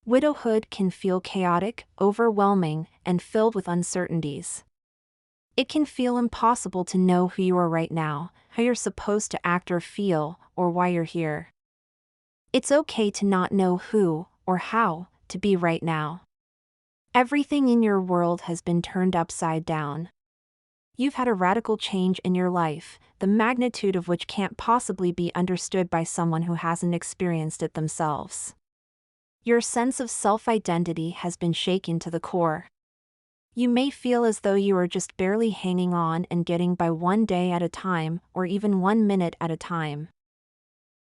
Widowhood can feel chaotic, overwhelming, and filled with uncertainties. It can feel impossible to know who you are right now, how you're supposed to act or feel, or why you're here. It's okay to not know who, or how, to be right now. Everything in your world has been turned upside down. You've had a radical change in your life, the magnitude of which can't possibly be understood by someone who hasn't experienced it themselves. Your sense of self-identity has been shaken to the core. You may feel as though you are just barely hanging on and getting by one day at a time, or even 1 minute at a time.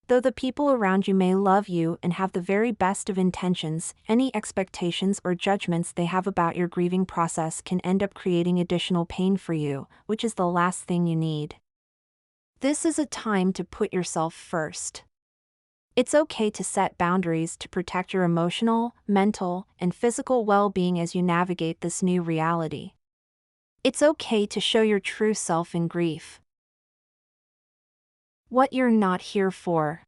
Though the people around you may love you and have the very best of intentions, any expectations or judgments they have about your grieving process can end up creating additional pain for you, which is the last thing you need. This is a time to put yourself first. It's okay to set boundaries to protect your emotional, mental, and physical well-being as you navigate this new reality. It's okay to show your true self in grief. What you're not here for.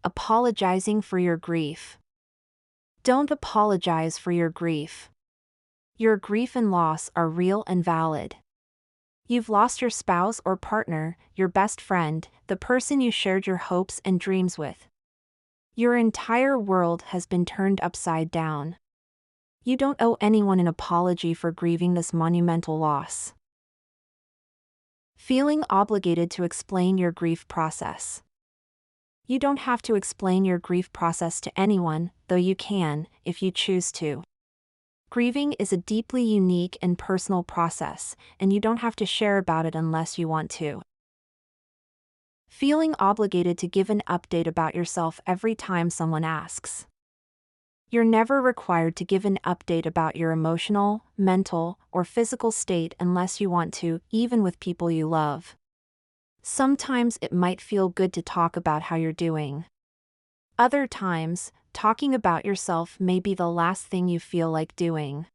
Apologizing for your grief. Don't apologize for your grief. Your grief and loss are real and valid. You've lost your spouse or partner, your best friend, the person you shared your hopes and dreams with. Your entire world has been turned upside down. You don't owe anyone an apology for grieving this monumental loss. Feeling obligated to explain your grief process. You don't have to explain your grief process to anyone, though you can, if you choose to. Grieving is a deeply unique and personal process, and you don't have to share about it unless you want to. Feeling obligated to give an update about yourself every time someone asks. You're never required to give an update about your emotional, mental, or physical state unless you want to, even with people you love. Sometimes it might feel good to talk about how you're doing. Other times, talking about yourself may be the last thing you feel like doing.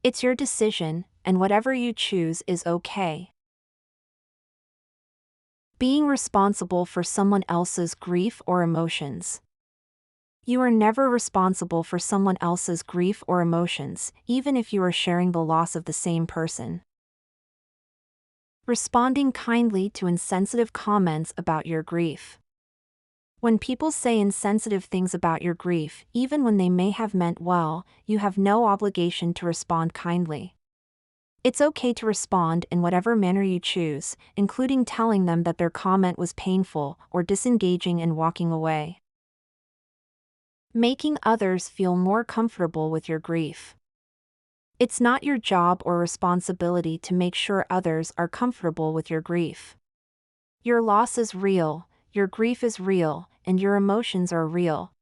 It's your decision, and whatever you choose is okay. Being responsible for someone else's grief or emotions. You are never responsible for someone else's grief or emotions, even if you are sharing the loss of the same person. Responding kindly to insensitive comments about your grief. When people say insensitive things about your grief, even when they may have meant well, you have no obligation to respond kindly. It's okay to respond in whatever manner you choose, including telling them that their comment was painful or disengaging and walking away. Making others feel more comfortable with your grief. It's not your job or responsibility to make sure others are comfortable with your grief. Your loss is real, your grief is real, and your emotions are real.